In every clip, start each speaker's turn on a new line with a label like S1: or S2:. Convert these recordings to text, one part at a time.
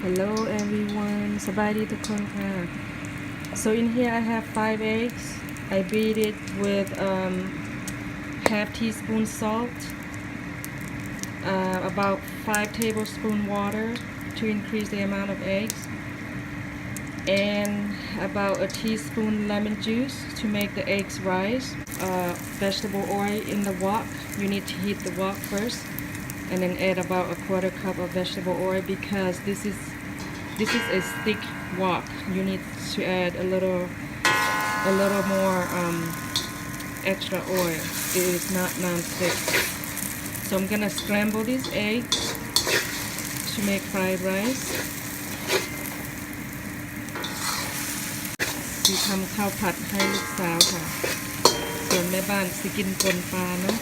S1: Hello everyone สบายดีทุกคนค่ะ so in here I have 5 eggs I beat it with half teaspoon salt about 5 tablespoon water to increase the amount of eggs and about a teaspoon lemon juice to make the eggs rise vegetable oil in the wok you need to heat the wok first and then add about a quarter cup of vegetable oil because this is a stick wok. You need to add a little more extra oil. It is not non-stick. So I'm gonna scramble these eggs to make fried rice. สิทำข้าวผัดให้ลูกสาวค่ะส่วนแม่บ้านสิกินปนปลาเนาะ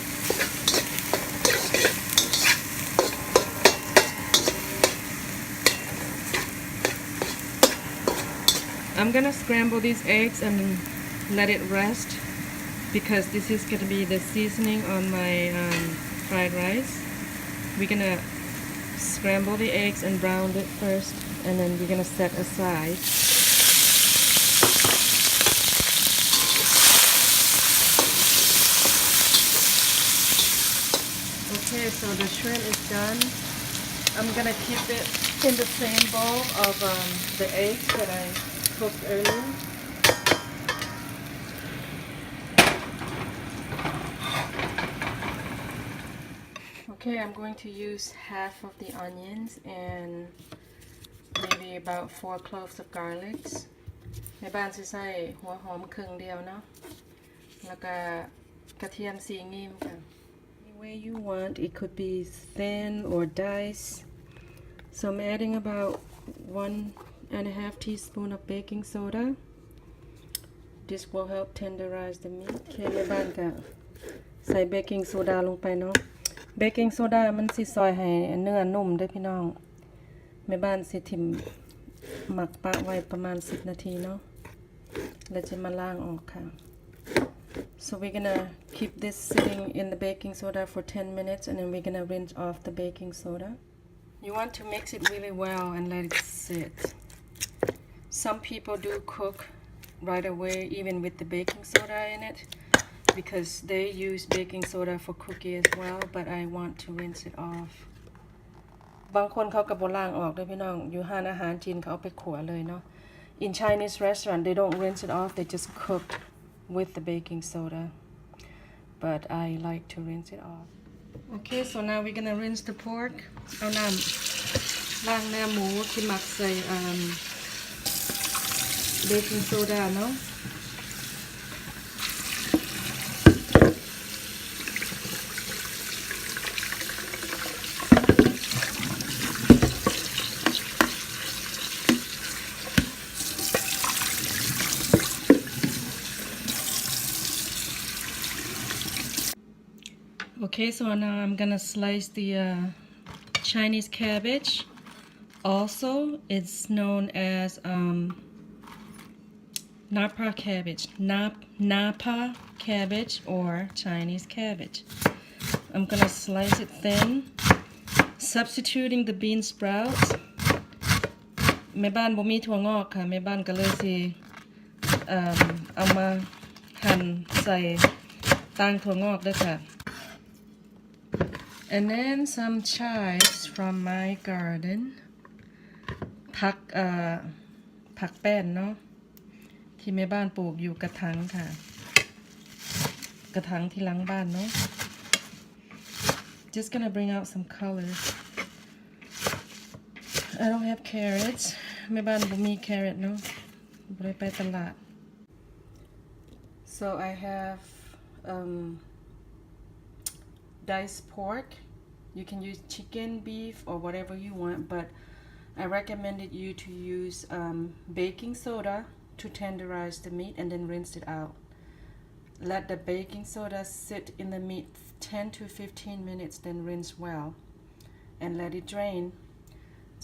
S1: I'm gonna scramble these eggs and let it rest because this is gonna be the seasoning on my fried rice. We're gonna scramble the eggs and brown it first, and then we're gonna set aside. Okay, so the shrimp is done. I'm gonna keep it in the same bowl of the eggs that I cooked earlier. Okay, I'm going to use half of the onions and maybe about 4 cloves of garlic. ในบ้านสิใส่หัวหอมครึ่งเดียวเนาะแล้วก็กระเทียม4 งิ้วค่ะ Any way you want, it could be thin or dice. So I'm adding about 1.5 teaspoon of baking soda. This will help tenderize the meat. แค่ในบ้านก็ใส่เบกกิ้งโซดาลงไปเนาะเบกกิ้งโซดามันสิซอยให้เนื้อนุ่มด้วยพี่น้องแม่บ้านสิทิ่มหมักปะไว้ประมาณ10 นาทีเนาะแล้วจะมาล้างออกค่ะ So we're gonna keep this sitting in the baking soda for 10 minutes and then we're gonna rinse off the baking soda. You want to mix it really well and let it sit. Some people do cook right away even with the baking soda in it because they use baking soda for cookie as well, but I want to rinse it off. บางคนเขาก็บ่ล้างออกด้วยพี่น้องอยู่ร้านอาหารจีนเขาเอาไปขั่วเลยเนาะ In Chinese restaurant they don't rinse it off, they just cook with the baking soda, but I like to rinse it off. Okay, so now we're gonna rinse the pork. เอาน้ำล้างเนื้อหมูที่หมักใส่เบกกิ้งโซดาเนาะOkay, so now I'm gonna slice the Chinese cabbage. Also, it's known as Napa cabbage, Napa cabbage or Chinese cabbage. I'm gonna slice it thin, substituting the bean sprouts. แม่บ้านบ่มีถั่วงอกค่ะแม่บ้านก็เลยสิเอามาหั่นใส่ต่างถั่วงอกด้วยค่ะAnd then some chives from my garden. ผักแป้นเนาะที่แม่บ้านปลูกอยู่กระถางค่ะกระถางที่หลังบ้านเนาะ Just gonna bring out some colors. I don't have carrots. แม่บ้านบ่มี carrot เนาะบ่ได้ไปตลาด So I have diced pork. You can use chicken, beef, or whatever you want, but I recommended you to use baking soda to tenderize the meat and then rinse it out. Let the baking soda sit in the meat 10 to 15 minutes, then rinse well and let it drain.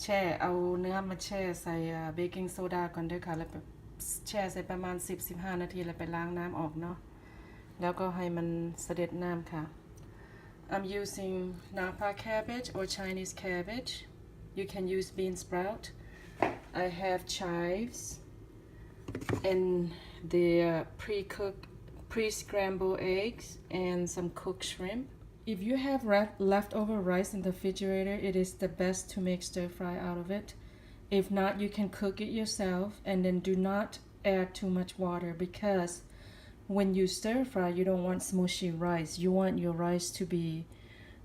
S1: แช่เอาเนื้อมาแช่ใส่เบกกิ้งโซดาก่อนด้วยค่ะแล้วแช่ใส่ประมาณ 10-15 นาทีแล้วไปล้างน้ำออกเนาะแล้วก็ให้มันเสด็จน้ำค่ะI'm using Napa cabbage or Chinese cabbage. You can use bean sprout. I have chives and the pre-cooked, pre-scrambled eggs and some cooked shrimp. If you have leftover rice in the refrigerator, it is the best to make stir fry out of it. If not, you can cook it yourself, and then do not add too much water, because when you stir fry, you don't want smushy rice. You want your rice to be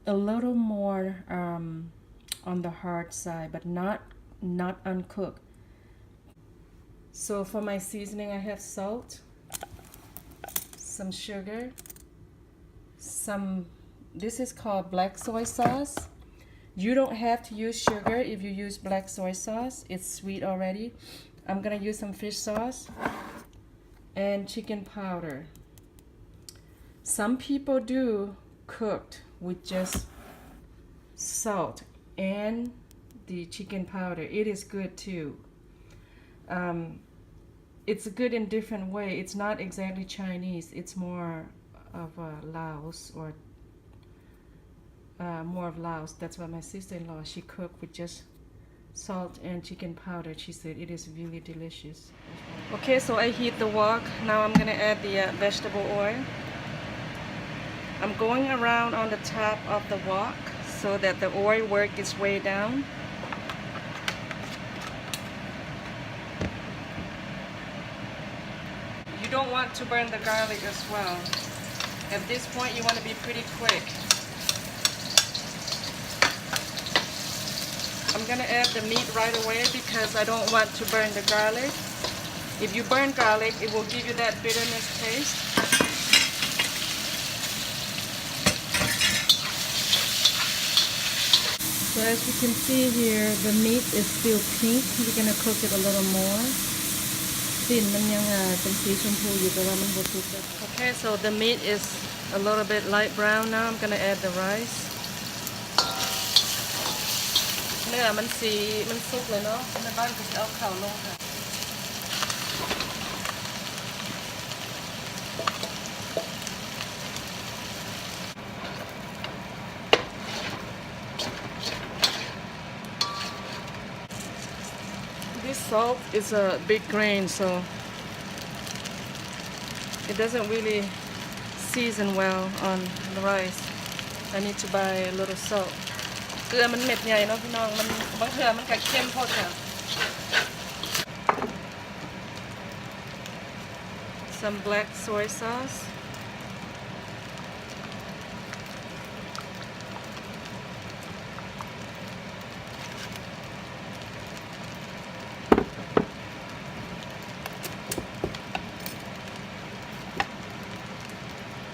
S1: a little more on the hard side, but not uncooked. So for my seasoning, I have salt, some sugar, this is called black soy sauce. You don't have to use sugar if you use black soy sauce. It's sweet already. I'm gonna use some fish sauce and chicken powder. Some people do cooked with just salt and the chicken powder. It is good too. It's good in different way. It's not exactly Chinese. It's more of Laos, or more of Laos. That's why my sister-in-law, she cooked with just salt and chicken powder. She said it is really delicious. Okay, so I heat the wok. Now I'm gonna add the vegetable oil. I'm going around on the top of the wok so that the oil works its way down. You don't want to burn the garlic as well. At this point, you want to be pretty quick. I'm gonna add the meat right away because I don't want to burn the garlic. If you burn garlic, it will give you that bitterness taste. So as you can see here, the meat is still pink. We're gonna cook it a little more. Okay, so the meat is a little bit light brown now. I'm gonna add the rice. เนื้อมันสุกเลยเนาะในบ้านก็จะเอาข้าวลงค่ะ This salt is a big grain, so it doesn't really season well on the rice. I need to buy a little salt. เกลือมันเม็ดใหญ่เนาะพี่น้องมันบางเทื่อมันก็เข้มโพดค่ะ Some black soy sauce.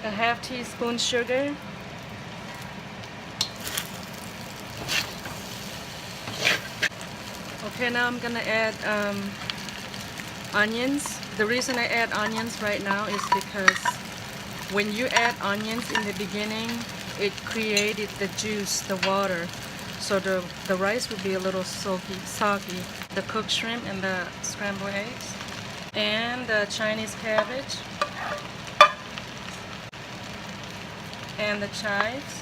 S1: A half teaspoon sugar. Okay, now I'm gonna add onions. The reason I add onions right now is because when you add onions in the beginning, it created the juice, the water. So the rice will be a little soggy. The cooked shrimp and the scrambled eggs. And the Chinese cabbage. And the chives.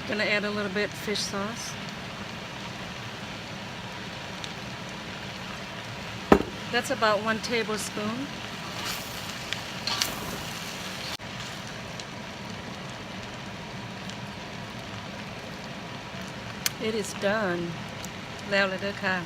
S1: Gonna add a little bit fish sauce. That's about 1 tablespoon. It is done. แล้วเลยเด้อค่ะ